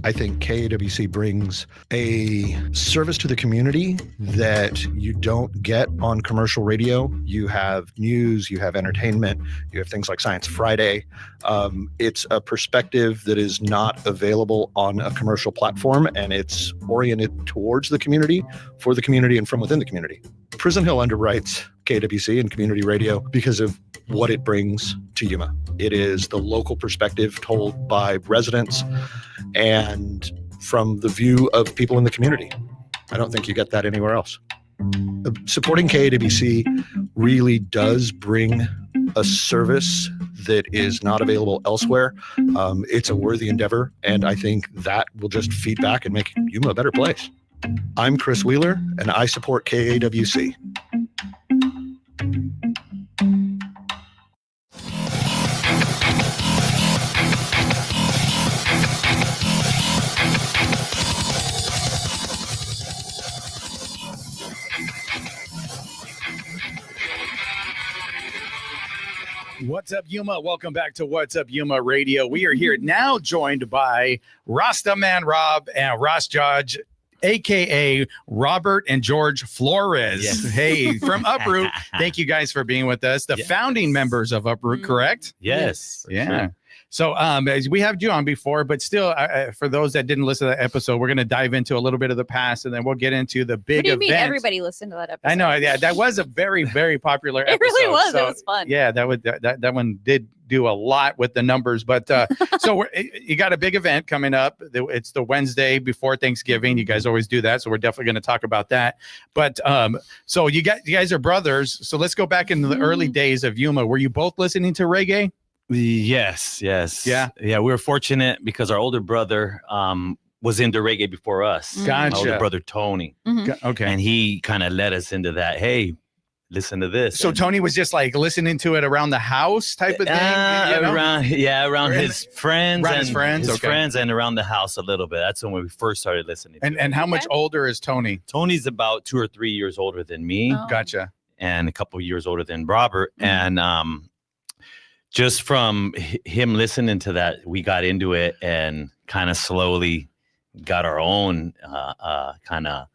I think KAWC brings a service to the community that you don't get on commercial radio. You have news, you have entertainment, you have things like Science Friday. It's a perspective that is not available on a commercial platform, and it's oriented towards the community, for the community, and from within the community. Prison Hill underwrites KAWC and community radio because of what it brings to Yuma. It is the local perspective told by residents and from the view of people in the community. I don't think you get that anywhere else. Supporting KAWC really does bring a service that is not available elsewhere. It's a worthy endeavor, and I think that will just feed back and make Yuma a better place. I'm Chris Wheeler, and I support KAWC. What's up, Yuma? Welcome back to What's Up, Yuma Radio. We are here now joined by Rastaman Rob and RasJahge, a.k.a. Robert and George Flores. Yes. Hey, from UpRoot. Thank you guys for being with us. The founding members of UpRoot, correct? Yes. Yeah. Sure. So we have you on before, but still, for those that didn't listen to that episode, we're going to dive into a little bit of the past, and then we'll get into the big event. What do you mean everybody listened to that episode? I know. Yeah, that was a very, very popular episode. It really was. So, it was fun. Yeah, that one did do a lot with the numbers. But so you got a big event coming up. It's the Wednesday before Thanksgiving. You guys always do that, so we're definitely going to talk about that. But so you guys are brothers. So let's go back into the early days of Yuma. Were you both listening to reggae? Yes. Yeah. We were fortunate because our older brother was into reggae before us. Gotcha. My older brother Tony. Okay. And he kind of led us into that. Hey, listen to this. So Tony was just like listening to it around the house type of thing? Around his friends. Around his friends? His Okay. friends and around the house a little bit. That's when we first started listening to it. And how much older is Tony? Tony's about 2 or 3 years older than me. Oh. Gotcha. And a couple of years older than Robert. And just from him listening to that, we got into it and kind of slowly got our own kind of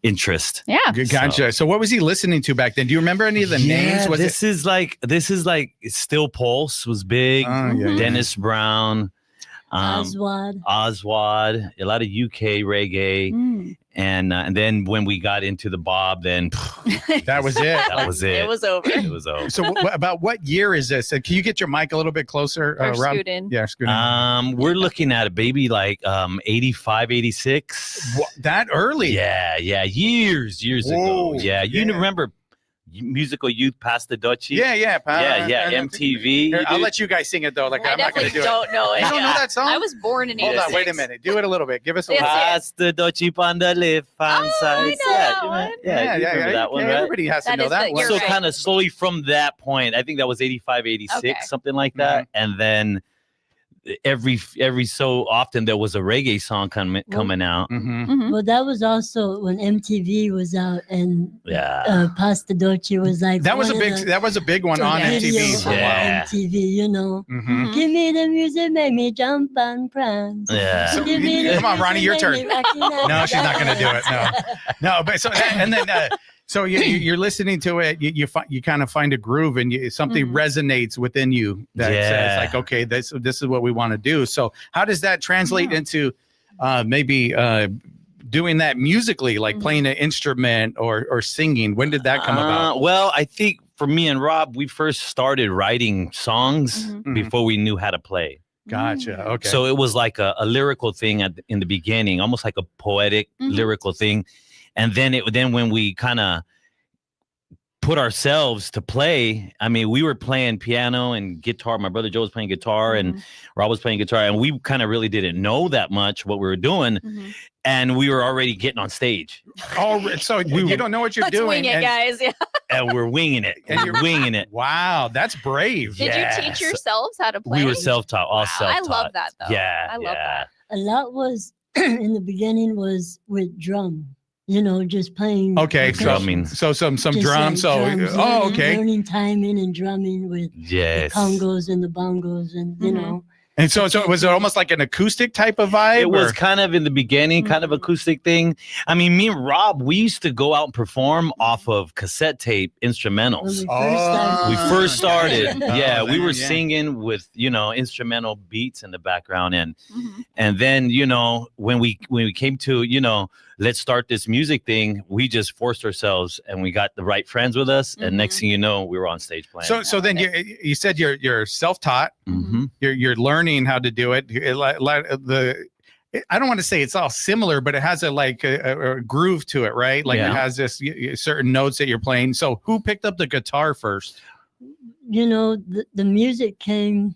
interest. Yeah. Gotcha. So what was he listening to back then? Do you remember any of the names? This is like Still Pulse was big. Oh, yeah. Dennis Brown, Oswald, a lot of UK reggae. And then when we got into the Bob, then that was it. That was it. It was over. It was over. So about what year is this? Can you get your mic a little bit closer? Or Rob? scoot in. Yeah, scoot in. We're looking at a baby like 85, 86. What, that early? Yeah, years Whoa, ago. Yeah, you remember Musical Youth Past the Dutchie? Yeah. MTV. Here, I'll let you guys sing it though. Like I I'm not going to definitely do don't know it. You don't know that song? I was born in 86. Hold on, wait a minute. Do it a little bit. Give us a Yes, little. Past the Dutchie on the left hand side. I know that one. Yeah, you remember that one, right? Everybody has to That know is that the- one. you're So right. kind of slowly from that point, I think that was 85, 86, Okay. something like that. And then every so often there was a reggae song coming out. Mm-hmm. Well, that was also when MTV was out and Pasta Dolce was like That was one a big one on video MTV for a on while. Yeah. MTV, you know. Mm-hmm. Give me the music, make me jump and prance. Yeah. So- Give me the Come on, Ronnie, your music, turn. make me rock it out. No, she's not going to do it. No, but so and then so you're listening to it. You kind of find a groove and something resonates within you that says like, okay, this is what we want to do. So how does that translate into maybe doing that musically, like playing an instrument or singing? When did that come about? Well, I think for me and Rob, we first started writing songs before we knew how to play. Gotcha. Okay. So it was like a lyrical thing in the beginning, almost like a poetic lyrical thing. And then when we kind of put ourselves to play, I mean, we were playing piano and guitar. My brother Joe was playing guitar and Rob was playing guitar. And we kind of really didn't know that much what we were doing. And we were already getting on stage. Oh, so you don't know what you're Let's doing. wing it, guys. Yeah. And we're winging it. And you're winging it. Wow, that's brave. Did you teach yourselves how to play? We were self-taught, all self-taught. I love that though. Yeah. I love that. A lot was in the beginning was with drum. You know, just playing. Okay, drumming. So some just drums. So drums, okay. learning timing and drumming with the Yes. congos and the bongos and you know. And so was it almost like an acoustic type of vibe? It was or- kind of in the beginning, kind of acoustic thing. I mean, me and Rob, we used to go out and perform off of cassette tape instrumentals. When We first started, Oh, yeah, we were yeah. singing with, you know, instrumental beats in the background, and Mhm. and then, you know, when we came to, you know, let's start this music thing, we just forced ourselves, and we got the right friends with us, and next Mhm. thing you know, we were on stage playing. So then you said you're self-taught. hmm You're learning how to do it. I don't want to say it's all similar, but it has a groove to it, right? Like Yeah. it has this certain notes that you're playing. So who picked up the guitar first? You know, the music came.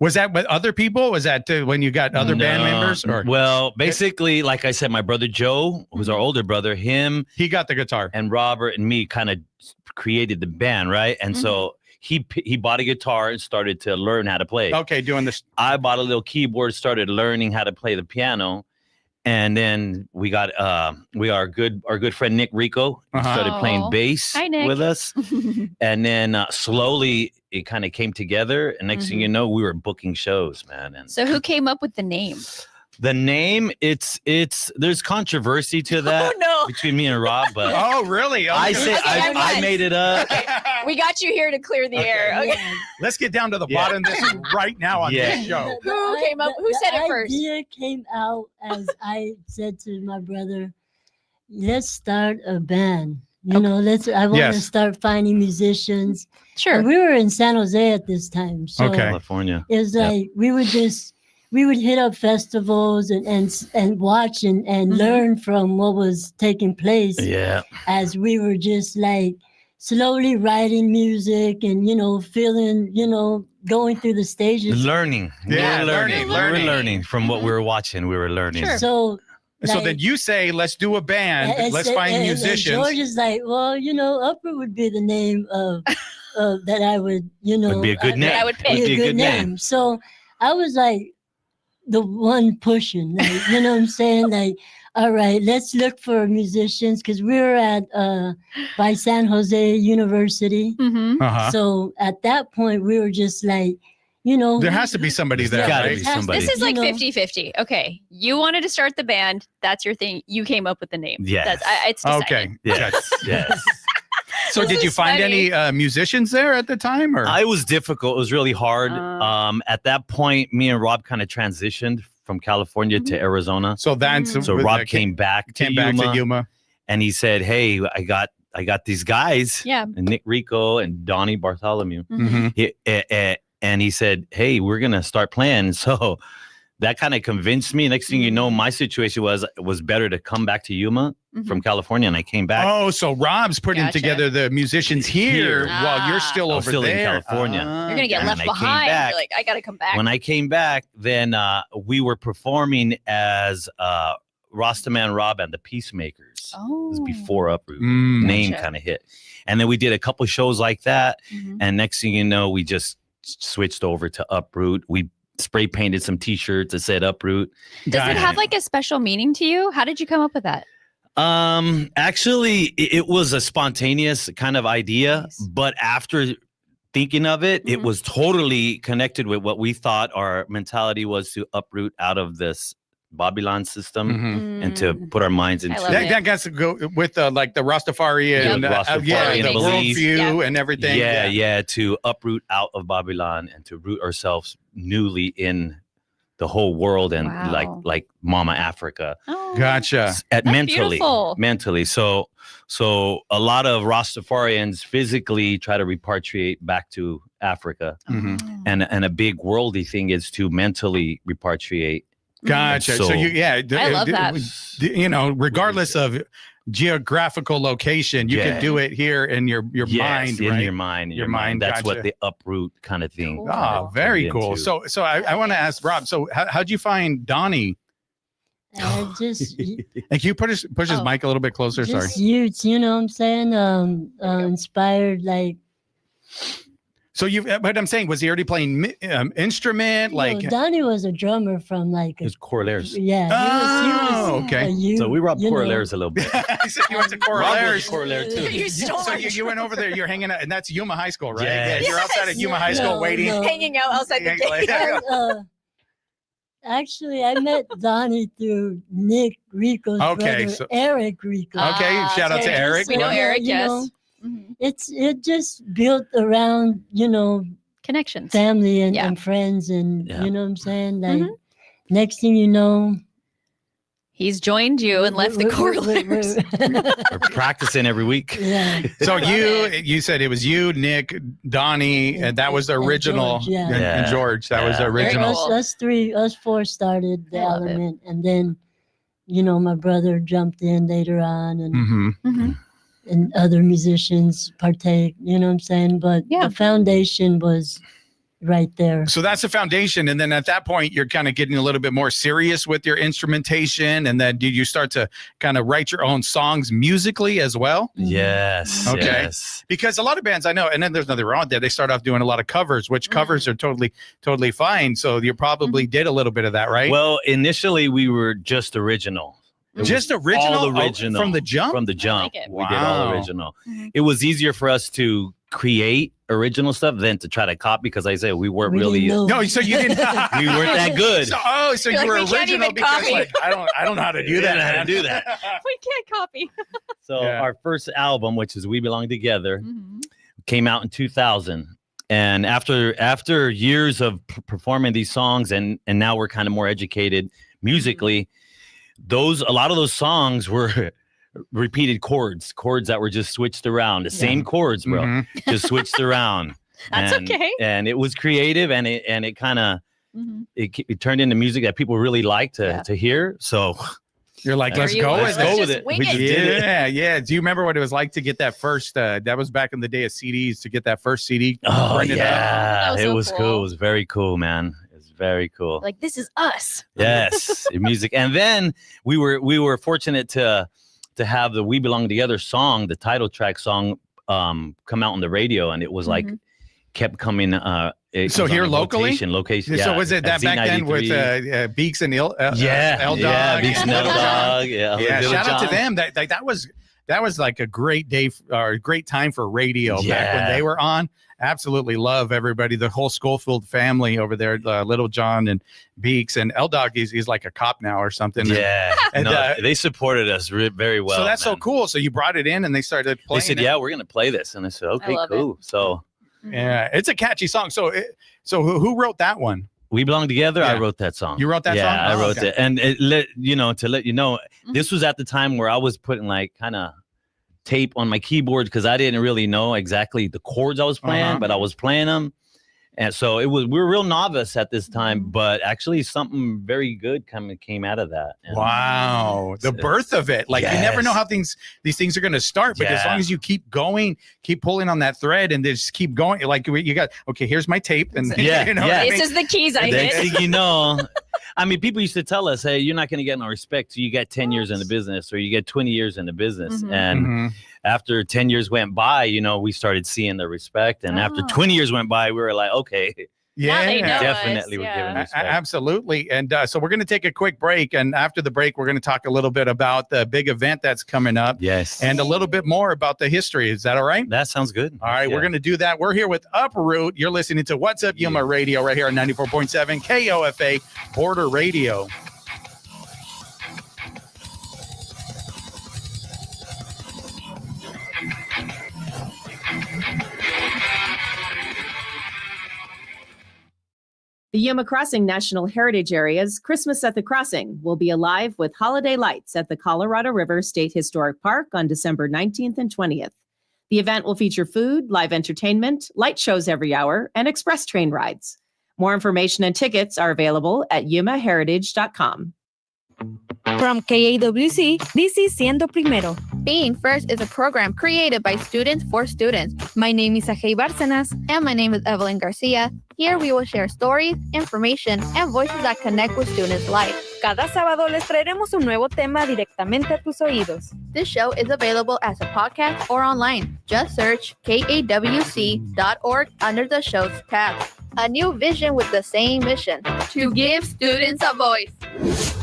Was that with other people? Was that when you got other band members? Or Well, basically, like I said, my brother Joe, who's our older brother, him he got the guitar? and Robert and me kind of created the band, right? And so he bought a guitar and started to learn how to play. Okay, doing this. I bought a little keyboard, started learning how to play the piano, and then we got our good friend Nick Rico started playing Oh. bass Hi, Nick. with us, and then slowly it kind of came together. And next thing you know, we were booking shows, man. And So who came up with the name? the name, it's there's controversy to that Oh no. between me and Rob, but Oh, really? I say Okay, I'm I done. made it up. We got you here to clear the air. Okay. Yeah. Let's get down to the Yeah. bottom of this right now on Yeah. this show. Who came up- who said it first? The idea came out as I said to my brother, let's start a band. You know, I want to Yes. start finding musicians. Sure. And we were in San Jose at this time. So Okay. California. it was Yep. like we would hit up festivals and watch and learn from what was taking place Yeah. as we were just like slowly writing music and, you know, feeling, you know, going through the stages. Learning. Yeah, we were learning. learning. We were learning from what we were watching. We were learning. Sure. So, So like, then you say, let's do a band. and- Let's and- find and musicians. George is like, well, you know, UpRoot would be the name of that I would, you know, Would be a good name. I would Would pick. be a good name. So I was like the one pushing, like, you know what I'm saying? Like, all right, let's look for musicians because we were at by San Jose University. Mm-hmm. Uh-huh. So at that point, we were just like, you know, There has to be somebody There's there, gotta right? be somebody. This is You like know. 50-50. Okay. You wanted to start the band. That's your thing. You came up with the name. Yes. It's decided. Okay. Yes. Yes. So This did you is find funny. any musicians there at the time? Or It was difficult. It was really hard. Uh. At that point, me and Rob kind of transitioned from California to Arizona. so that's So with Rob the- came back to back Yuma, to Yuma. and he said, "Hey, I got these guys, Yeah. and Nick Rico and Donnie Bartholomew." Mhm. And he said, "Hey, we're gonna start playing." So that kind of convinced me. Next thing you know, my situation was better to come back to Yuma from California, and I came back. Oh, so Rob's putting Gotcha. together the musicians here Here. while you're still I over was still in there. California. You're going to get And left I came behind. back. You're like, I got to come back. When I came back, then we were performing as Rastaman Rob and the Peacemakers. Oh. It was before Uproot. Mm. Name Gotcha. kind of hit. And then we did a couple shows like that. Mhm. And next thing you know, we just switched over to Uproot. We spray painted some t-shirts that said Uproot. Does it have like a special meaning to you? How did you come up with that? Actually, it was a spontaneous kind of idea, Nice. but after thinking of it, it Mhm. was totally connected with what we thought our mentality was to uproot out of this Babylon system Mhm. and to Mm. put our minds into love That, it. that got to go with like the Rastafari Yep. and Rastafarian the belief. worldview and everything. yeah, to uproot out of Babylon and to root ourselves newly in the whole world and Wow. like Mama Africa. Oh. Gotcha. At That's mentally. beautiful. So a lot of Rastafarians physically try to repatriate back to Africa, Mhm. Oh. and a big worldy thing is to mentally repatriate. Gotcha. So, So- I love that. You know, regardless of geographical location, you Yeah. can do it here in your Yes, mind, in right? your mind, Your mind, That's gotcha. what the uproot kind of thing. Cool. Oh, very Into. cool. So I want to ask Rob. So how'd you find Donnie? just Like you push his Oh. mic a little bit closer. just youths, you know what I'm saying? Inspired like So but I'm saying, was he already playing instrument? Like, Donnie was a drummer from like, It's Corollaires. yeah. Oh, okay. So we robbed you know. Corollaires a little bit. He said you went to Rob Corollaires. was a Corollaire too. You stole So my you went over there. You're hanging out, and that's Yuma High School, right? Yes. Yeah, you're outside of Yuma High School No, waiting. no. hanging out outside the gate. And, actually, I met Donnie through Nick Rico's Okay, brother, so- Eric Rico. Okay, shout out to so Eric. We know Yeah, Eric, you yes. know, Mhm. it just built around, Connections. family Yeah. and friends, and Yeah. you know what I'm saying. Like Mhm. next thing you know, He's joined you and left the Corollaires. We're practicing every week. Yeah. So I love you said it was you, Nick, Donnie, and that was the And original. George, yeah. And Yeah. George, that was the Yeah. Very original. cool. Us four started the I love it. element, and then, my brother jumped in later on, and Hmm. Mhm. and other musicians partake. You know what I'm saying? But Yeah. the foundation was right there. So that's the foundation, and then at that point, you're kind of getting a little bit more serious with your instrumentation, and then did you start to kind of write your own songs musically as well? Yes. Okay. Yes. Because a lot of bands I know, and then there's nothing wrong with that. They start off doing a lot of covers, which covers are totally fine. So you probably did a little bit of that, right? Well, initially we were just original. It was just original, all original from the jump. From the jump, like it. we did all Wow. original. Mhm. It was easier for us to create original stuff than to try to copy because I say we weren't We really. didn't know. No, so you didn't. We weren't that good. So, so You're you like, were "We can't original even because copy." like I don't know how to do We that. didn't know how to man. do that. We can't copy. So Yeah. our first album, which is We Belong Together, Mhm. came out in 2000. And after years of performing these songs, and now we're kind of more educated musically, a lot of those songs were repeated chords that were just switched around. The same chords, bro, Mhm. just switched around. That's And- okay. And it was creative, and it kind of Mhm. it turned into music that people really like to hear. So You're like, There let's you go are. with let's it. go with Just it. wing We it. just did it. Yeah, yeah. Do you remember what it was like to get that first? That was back in the day of CDs. To get that first CD. Oh printed out? yeah, That was it so was cool. cool. It was very cool, man. It's very cool. Like, this is us. Yes, music. And then we were fortunate to have the We Belong Together song, the title track song, come out on the radio, and it was like kept coming. So here locally? Location. So Yeah, was it at that back then with Z93. Beaks and L L Dog? Beaks and L Dog. Yeah, Yeah, Little shout out to John. them. That was like a great day or a great time for radio back when Yeah. they were on. Absolutely love everybody, the whole Schofield family over there, Little John and Beaks and L Dog. He's like a cop now or something. Yeah, And, no, they supported us very well. so that's so man. cool. So you brought it in and they started They playing. said, it. "Yeah, we're gonna play this," and I said, "Okay, love it. cool." So Mhm. Yeah, it's a catchy song. So who wrote that one? We Belong Together. I Yeah. wrote that song. You wrote that song? Yeah, I Oh, wrote okay. it, and to let you know, this was at the time where I was putting like kind of tape on my keyboard because I didn't really know exactly the chords I was playing, Uh-huh. but I was playing them. And so we were real novice at this time, but actually something very good came out of that. And Wow, the It's- birth of it. Like you never know Yes. how these things are going to start, but as Yeah. long as you keep going, keep pulling on that thread, and just keep going. Like you got okay. Here's my tape, and Yeah, you know yeah. what I This mean? is the keys I Next hit. thing you know, I mean, people used to tell us, "Hey, you're not going to get no respect till you get 10 years in the business, or you get 20 years in the business." Mhm. And Mhm. after 10 years went by, we started seeing the respect. And after Oh. 20 years went by, we were like, okay, Now they Yeah, know definitely us, we're yeah. giving A- respect. absolutely. And so we're going to take a quick break, and after the break, we're going to talk a little bit about the big event that's coming up, Yes. and a little bit more about the history. Is that all right? that sounds good. All right, we're going to do that. We're here with UpRoot. You're listening to What's Up Yuma Radio right here on 94.7 KOFA Border Radio. The Yuma Crossing National Heritage Area's Christmas at the Crossing will be alive with holiday lights at the Colorado River State Historic Park on December 19th and 20th. The event will feature food, live entertainment, light shows every hour, and express train rides. More information and tickets are available at yumaheritage.com. From KAWC, this is Siendo Primero. Being First is a program created by students for students. My name is Ajay Bárcenas. And my name is Evelyn Garcia. Here we will share stories, information, and voices that connect with students' life. Cada sábado les traeremos un nuevo tema directamente a tus oídos. This show is available as a podcast or online. Just search kawc.org under the shows tab. A new vision with the same mission to give students a voice.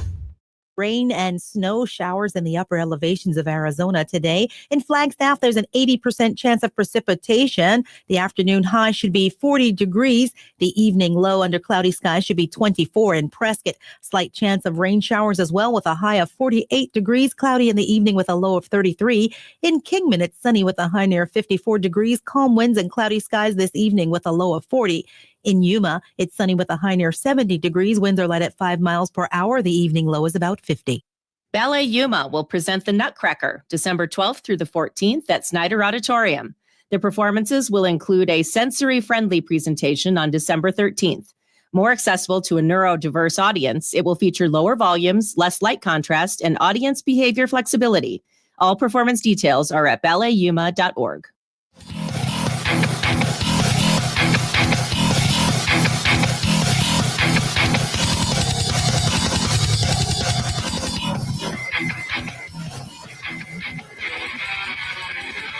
Rain and snow showers in the upper elevations of Arizona today. In Flagstaff, there's an 80% chance of precipitation. The afternoon high should be 40 degrees. The evening low under cloudy skies should be 24 in Prescott. Slight chance of rain showers as well with a high of 48 degrees. Cloudy in the evening with a low of 33. In Kingman, it's sunny with a high near 54 degrees. Calm winds and cloudy skies this evening with a low of 40. In Yuma, it's sunny with a high near 70 degrees. Winds are light at 5 miles per hour. The evening low is about 50. Ballet Yuma will present the Nutcracker December 12th through the 14th at Snyder Auditorium. The performances will include a sensory-friendly presentation on December 13th. More accessible to a neurodiverse audience, it will feature lower volumes, less light contrast, and audience behavior flexibility. All performance details are at balletyuma.org.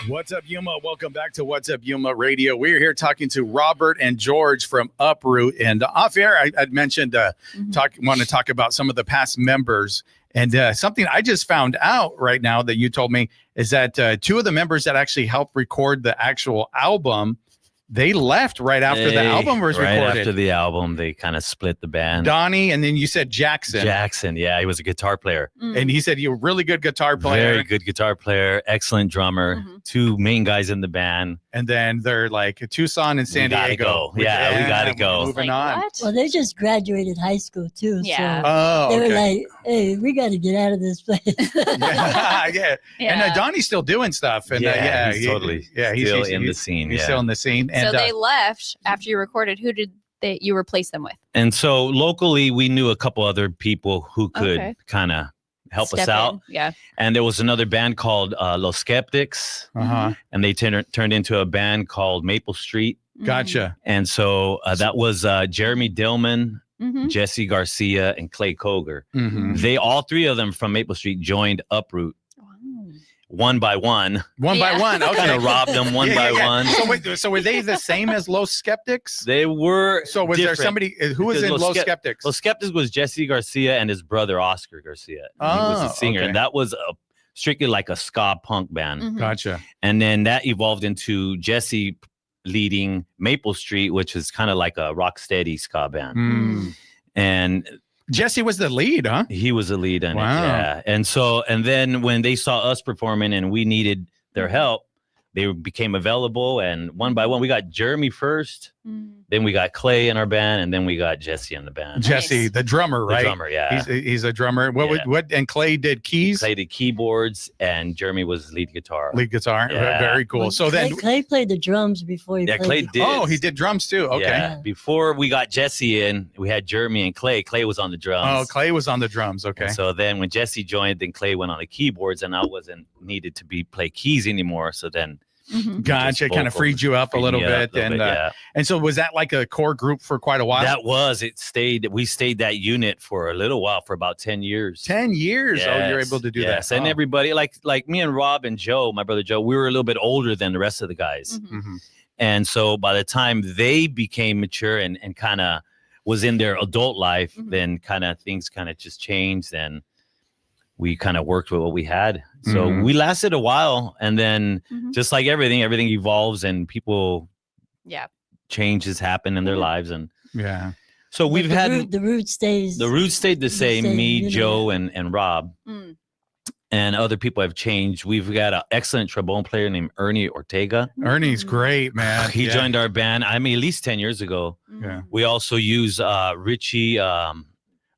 What's up, Yuma? Welcome back to What's Up, Yuma Radio. We're here talking to Robert and George from UpRoot. And off air, I'd mentioned want to talk about some of the past members. And something I just found out right now that you told me is that two of the members that actually helped record the actual album, they left right after the album was recorded. Right after the album, they kind of split the band. Donnie, and then you said Jackson. Jackson, yeah, he was a guitar player. And he said you're a really good guitar player. Very good guitar player, excellent drummer, two main guys in the band. And then they're like Tucson and San Diego. We gotta go. Moving Like, on. what? Well, they just graduated high school too. Yeah. So Oh, they were okay. like, hey, we got to get out of this place. yeah. Yeah. And Donnie's still doing stuff. And he's totally he's in the scene. He's still in the scene. And So they left after you recorded. Who did you replace them with? And so locally, we knew a couple other people who could Okay. kind of help us Step out. in. Yeah. And there was another band called Los Skeptics, and they turned into a band called Maple Street. Gotcha. And so that was Jeremy Dillman, Mm-hmm. Jesse Garcia, and Clay Koger. Mm-hmm. They all three of them from Maple Street joined UpRoot one by one. One by one. Okay. Kind of robbed them one by one. So wait, so were they the same as Los Skeptics? They were. So was there different. somebody who was Because in Los Skeptics? Los Skeptics was Jesse Garcia and his brother Oscar Garcia. He was Oh, a singer, okay. and that was strictly like a ska punk band. Mhm. Gotcha. And then that evolved into Jesse leading Maple Street, which is kind of like a rock steady ska band. Mm. And Jesse was the lead, huh? he was the lead in Wow. it. Yeah. And then when they saw us performing and we needed their help, they became available. And one by one, we got Jeremy first, then we got Clay in our band, and then we got Jesse in the band. Jesse, the drummer, The right? drummer, yeah. He's a drummer. What? And Clay did keys, Clay did keyboards, and Jeremy was lead guitar. lead guitar. Yeah. Very cool. Well, So then, Clay played the drums before he Yeah, played Clay the- did. oh, he did drums too. Okay. Yeah. Before we got Jesse in, we had Jeremy and Clay. Clay was on the drums. Oh, Clay was on the drums. Okay. And so then when Jesse joined, then Clay went on the keyboards, and I wasn't needed to play keys anymore. So then Gotcha. just Kind of vocals freed you up a freed little me up bit. a little bit, And so was that like a core group for quite a while? we stayed that unit for a little while, for about 10 years. 10 years. Oh, you're Yes, able to do yes. that. And Oh. everybody, like me and Rob and Joe, my brother Joe, we were a little bit older than the rest of the guys. Mhm. And so by the time they became mature and kind of was in their adult life, then kind of things kind of just changed, and we kind of worked with what we had. So Mhm. we lasted a while, and then Mhm. just like everything evolves, and people Yeah. changes happen in their lives. And Yeah. so But we've the had root, the root stays. the roots stayed the same, same, me, you know. Joe, and Rob. Mm. And other people have changed. We've got an excellent trombone player named Ernie Ortega. Ernie's great, man. He Yeah. joined our band, at least 10 years ago. Yeah. We also use Richie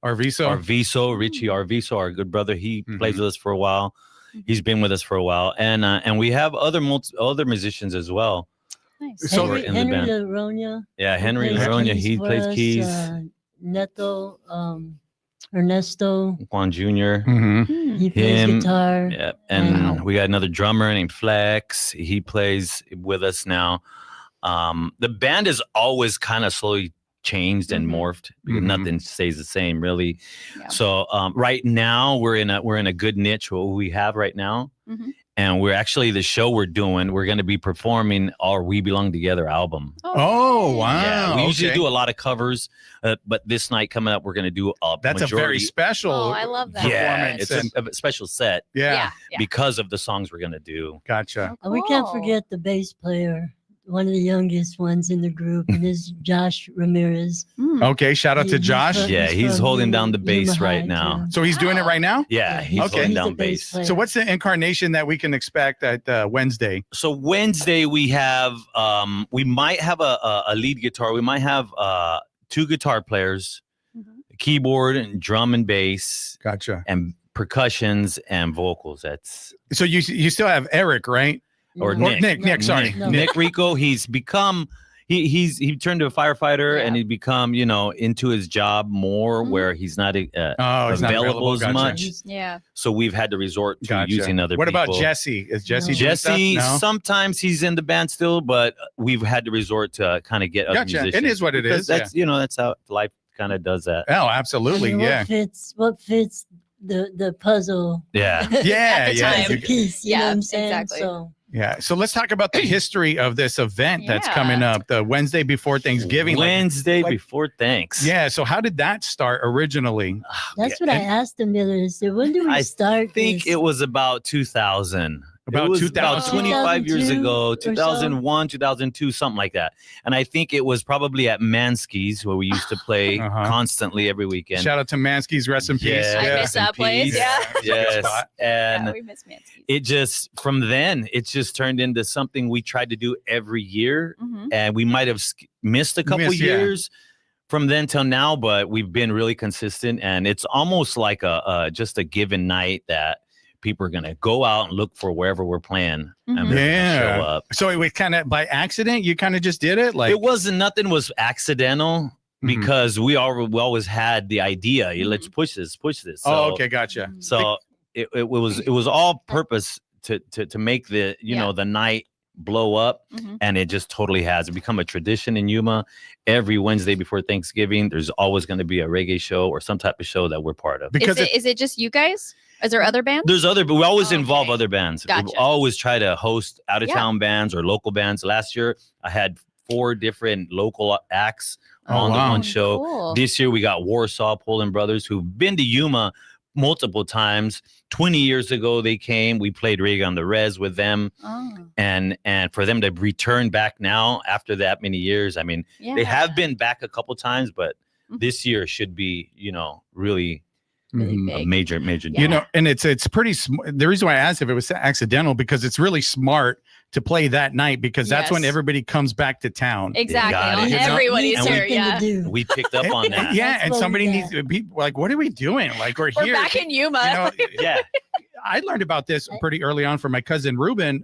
Arviso. Richie Arviso, our good brother. He Mhm. plays with us for a while. He's been with us for a while. And we have other musicians as well. Nice. So- Henry, in the Henry band. LaRonia. Yeah, Henry plays Laronia, keys he for plays us, keys. Neto, Ernesto, Juan Jr. Mhm. he plays Him. guitar. Yeah, and Wow. we got another drummer named Flex. He plays with us now. The band is always kind of slowly changed and morphed. Mhm. Nothing stays the same, really. Yeah. So right now we're in a good niche what we have right now. Mhm. And we're actually the show we're going to be performing our We Belong Together album. Oh, wow. Yeah, we usually Okay. do a lot of covers, but this night coming up, we're going to do a That's majority. a very special Oh, I love that. Yeah, performance. it's a special set Yeah. because of the songs we're going to do. Gotcha. And we can't Cool. forget the bass player, one of the youngest ones in the group, and is Josh Ramirez. Mm. Okay. Shout out to He's Josh. from- Yeah, he's from holding down the Yuma bass High, right now. too. So he's doing it right now? Yeah, he's Okay. holding He's down the bass bass. player. So what's the incarnation that we can expect at Wednesday? So Wednesday we have we might have a lead guitar. We might have 2 guitar players, keyboard and drum and bass, Gotcha. and percussions and vocals. That's So you still have Eric, right? or No, Nick. Sorry. No. Nick Rico. He's become he turned to a firefighter Yeah. and he become into his job more where he's not Oh, it's not available as Gotcha. much. Yeah. So we've had to resort to Gotcha. using other What people. about Jesse? Is Jesse No. doing stuff? Jesse, No? sometimes he's in the band still, but we've had to resort to kind of get other Gotcha. It musicians. is what it Because is, That's that's how life kind of does that. Oh, absolutely. I mean, Yeah. What fits the puzzle? Yeah. Yeah. At the Yeah. time. As a piece, you know Yeah, what I'm saying? exactly. So Yeah. So let's talk about the history of this event that's Yeah. coming up the Wednesday before Thanksgiving. Wednesday like- before thanks. Yeah. So how did that start originally? that's what I asked him the other day. I said, when do we I start? I think this? it was about 2000. About it was 2000. about 25 years 2002 ago, or so? 2001, 2002, something like that. And I think it was probably at Mansky's where we used to play Uh-huh. constantly every weekend. Shout out to Mansky's. Rest in peace. Yeah, I Yeah. miss that in place. peace. Yeah. Yes. spot. And Yeah, we miss Mansky's. it just from then it just turned into something we tried to do every year, Mhm. and we might have missed a couple Missed, yeah. years from then till now, but we've been really consistent, and it's almost like a just a given night that people are gonna go out and look for wherever we're playing and Mhm. we're gonna Yeah. show up. So it was kind of by accident. You kind of just did it. Like It wasn't nothing was accidental Mhm. because we always had the idea. Let's push this. So, Oh, okay. Gotcha. So it was all purpose to make the the night blow up, Mhm. and it just totally has. It become a tradition in Yuma. Every Wednesday before Thanksgiving, there's always going to be a reggae show or some type of show that we're part of. Because Is it just you guys? Is there other bands? There's other, but we always involve Okay. other bands. We Gotcha. always try to host out of town bands or local bands. Last year, I had 4 different local acts Oh, on the wow. one show. Cool. This year, we got Warsaw Poland Brothers, who've been to Yuma multiple times. 20 years ago, they came. We played Reggae on the Res with them, Oh, and for them to return back now after that many years, I mean, yeah. they have been back a couple times, but Mhm. this year should be, really really Mhm. a big. major Yeah. You know, and it's pretty. The reason why I asked if it was accidental because it's really smart to play that night because that's when Yes. everybody comes back to town. Exactly. got Well, it. everybody's And we- here. Something Yeah. to do. We picked up on that. Yeah, That's and what somebody we needs to be like, "What are we doing? Like we're We're here." back in Yuma. You know, Yeah. I learned about this pretty early on from my cousin Ruben.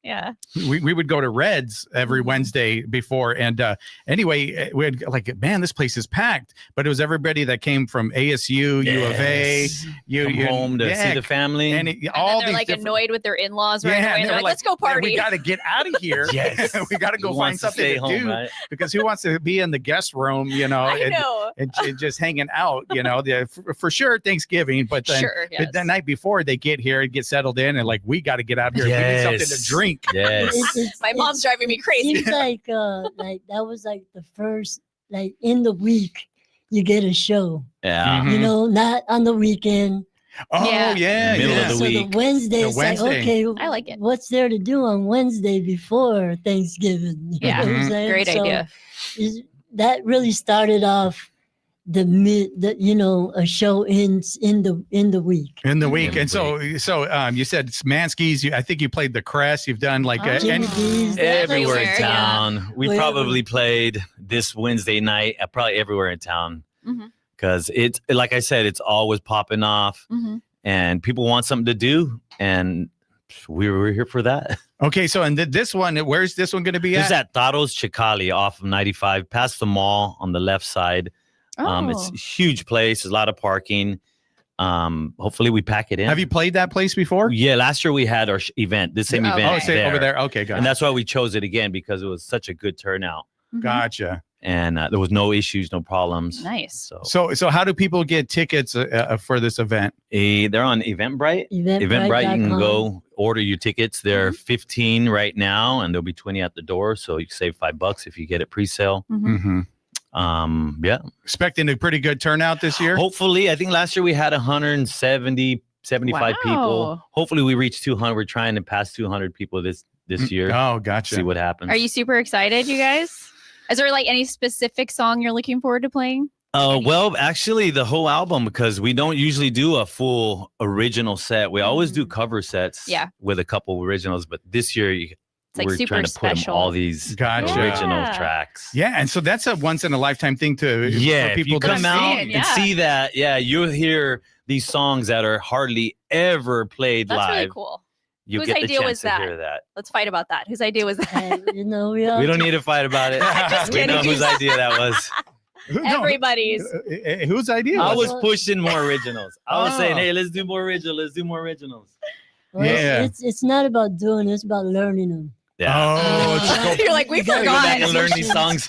Yeah. We would go to Reds every Mhm. Wednesday before, and anyway, we had like, man, this place is packed. But it was everybody that came from ASU, U of A, Yes. Come home to see the family. and it, And all then they're these like different- annoyed with their in-laws right Yeah, away. and They're they were like, let's go "Man, party. We got to get out of here. Yes. we got to go Who find wants to something stay to home, do right? because who wants to be in the guest room? You know, I know. and just hanging out. You know, for sure Thanksgiving, but then. Sure. But Yes. the night before they get here and get settled in and like we got to get out here. We need something to Yes. drink. Yes. My mom's driving me crazy. Seems like that was like the first like in the week you get a show. Yeah. Mhm. You know, not on the weekend. Oh Yeah. yeah, Middle yeah. of the So week. the Wednesday, The it's Wednesday. like, okay, I like it. what's there to do on Wednesday before Thanksgiving? You Yeah. know what I'm Mhm. saying? Great So idea. that really started off a show in the week. In the Mhm. week, and so you said it's Mansky's. I think you played the Crest. You've done like Oh. Jimmy D's, Everywhere in Everywhere, town. We Wherever. probably played this Wednesday night probably everywhere in town Mhm. because it's like I said, it's always popping off Mhm. and people want something to do. And we were here for that. okay. So and this one, where's this one going to be This is at? at Taros Chicali off of 95, past the mall on the left side. It's Oh. a huge place. There's a lot of parking. Hopefully we pack it in. Have you played that place before? Yeah, last year we had our event, the same Okay. event Oh, say there. over there. Okay, And gotcha. that's why we chose it again because it was such a good turnout. Mhm. Gotcha. and there was no issues, no problems. Nice. So how do people get tickets for this event? They're on Eventbrite. Eventbrite, you can go order your tickets. They're $15 right now, and there'll be $20 at the door. So you can save $5 if you get it pre-sale. Yeah. Expecting a pretty good turnout this year. Hopefully, I think last year we had 170, 75 people. Hopefully we reach 200. We're trying to pass 200 people this year. Oh, gotcha. See what happens. Are you super excited, you guys? Is there like any specific song you're looking forward to playing? Well, actually, the whole album, because we don't usually do a full original set. We always do cover sets with a couple originals, but this year we're super trying to put them all these original tracks. Yeah, and so that's a once in a lifetime thing for if people you to come out see. and see that. Yeah, you'll hear these songs that are hardly ever played That's live. really cool. You Whose get the idea chance was to that? hear that. Let's fight about that. Whose idea was that? You know, We don't need to fight about it. We know whose idea that was. Everybody's. Whose idea? I was pushing more originals. I was saying, hey, let's do more originals. Let's do more originals. Well, it's not about doing it, it's about learning them. Yeah. You're like, we Gotta go back forgot. and learn these songs.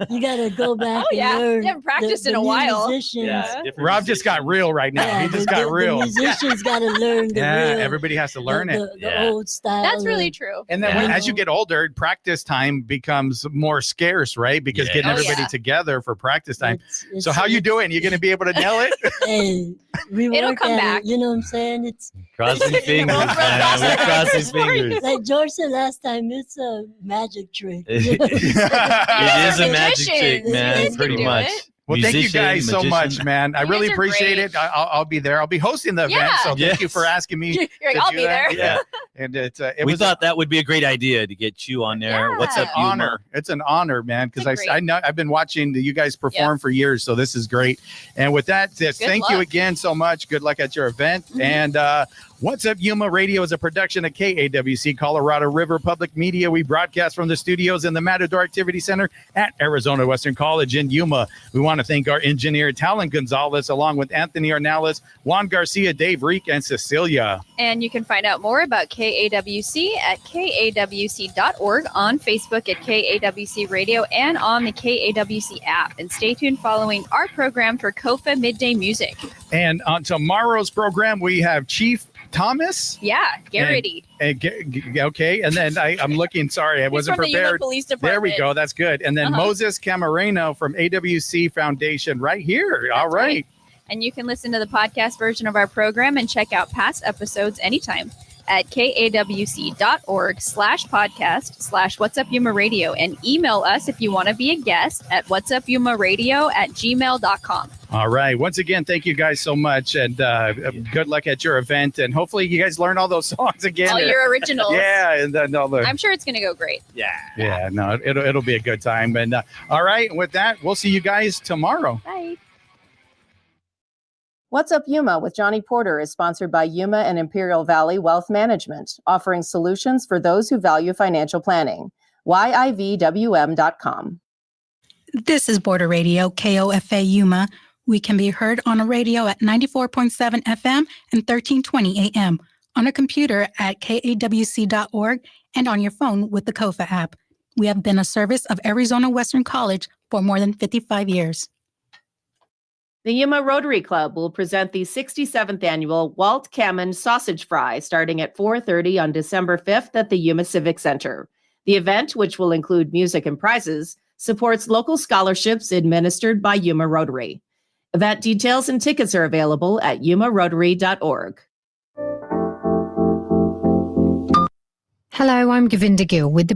You gotta go back and learn. You haven't practiced the in a while. musicians. Rob just got real right now. Yeah, He just got real. The musicians got to learn the real. Everybody has to learn it. The old style. That's really true. And then as you get older, practice time becomes more scarce, right? Because getting everybody together for practice time. So how you doing? You going to be able to nail it? Hey, we It'll work come at back. it, you know what I'm saying? It's Crossing fingers. We're crossing fingers. like George said last time, it's a magic trick. It is a magic trick, man. Pretty much. Well, thank you guys so much, man. I really guys are appreciate great. it. I'll be there. I'll be hosting the event. So thank you for asking me. You're like, to I'll do be that. there. Yeah. And it We was thought that would be a great idea to get you on there. What's up, an Yuma? honor. It's an honor, man, because I know I've been watching you guys perform for years, so this is great. And with that, thank you again so much. Good luck at your event. And What's Up Yuma Radio is a production of KAWC, Colorado River Public Media. We broadcast from the studios in the Matador Activity Center at Arizona Western College in Yuma. We want to thank our engineer, Talon Gonzalez, along with Anthony Ornelas, Juan Garcia, Dave Reek, and Cecilia. And you can find out more about KAWC at kawc.org, on Facebook at KAWC Radio, and on the KAWC app. And stay tuned following our program for KOFA Midday Music. And on tomorrow's program, we have Chief Thomas. Yeah, Garrity. Okay, and then I'm looking. Sorry, I wasn't from the Yuma prepared. Police There we Department. go. That's good. And then Moses Camarena from AWC Foundation, right here. All right. And you can listen to the podcast version of our program and check out past episodes anytime at kawc.org/podcast/What's Up Yuma Radio, and email us if you want to be a guest at whatsupyumaradio@gmail.com. All right. Once again, thank you guys so much, and good luck at your event. And hopefully, you guys learn all those songs again. All your originals. Yeah, and then all the. I'm sure it's going to go great. Yeah. No, it'll be a good time. And all right. And with that, we'll see you guys tomorrow. Bye. What's Up Yuma with Johnny Porter is sponsored by Yuma and Imperial Valley Wealth Management, offering solutions for those who value financial planning. YIVWM.com. This is Border Radio, KOFA Yuma. We can be heard on a radio at 94.7 FM and 1320 AM, on a computer at kawc.org, and on your phone with the KOFA app. We have been a service of Arizona Western College for more than 55 years. The Yuma Rotary Club will present the 67th annual Walt Kamen Sausage Fry starting at 4:30 on December 5th at the Yuma Civic Center. The event, which will include music and prizes, supports local scholarships administered by Yuma Rotary. Event details and tickets are available at yumarotary.org. Hello, I'm Govinda Gill with the